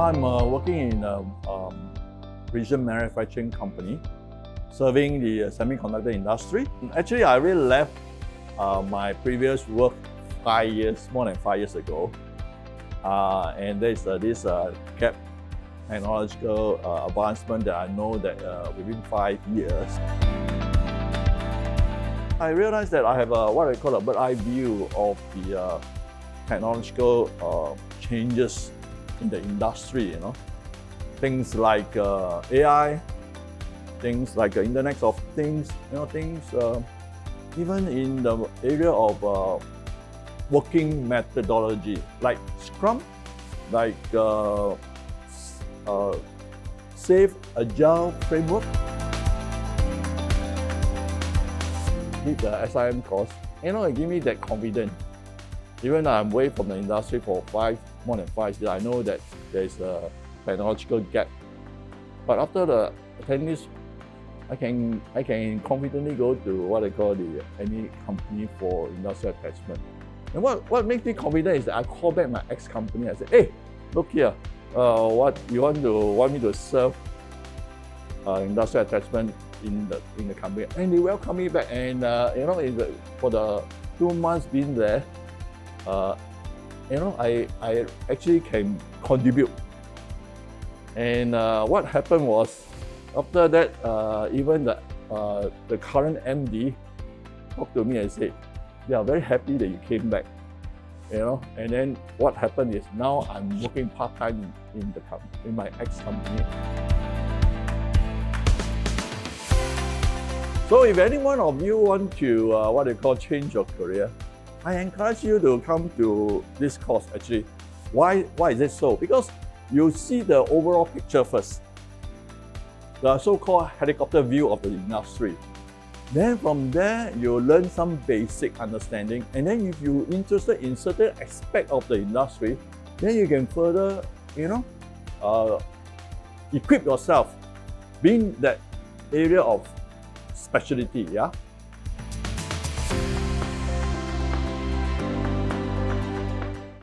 I'm working in a precision manufacturing company serving the semiconductor industry. Actually, I really left my previous work more than 5 years ago. And there's this gap technological advancement that I know that within 5 years. I realized that I have what I call a bird's eye view of the technological changes in the industry, Things like AI, things like the Internet of Things, things even in the area of working methodology, like Scrum, like Safe Agile framework. Did the SIM course, it gave me that confidence. Even though I'm away from the industry for more than 5 years, I know that there's a technological gap. But after attending this, I can confidently go to what I call any company for industrial attachment. And what makes me confident is that I call back my ex-company. I say, hey, look here, what you want me to serve industrial attachment in the company, and they welcome me back. And for the 2 months being there, I actually can contribute. And what happened was, after that, even the current MD talked to me and said, they are very happy that you came back. And then what happened is now I'm working part-time in my ex-company. So if any one of you want to change your career, I encourage you to come to this course actually. Why is it so? Because you see the overall picture first, the so-called helicopter view of the industry. Then from there, you learn some basic understanding. And then if you're interested in certain aspect of the industry, then you can further, equip yourself, being that area of specialty,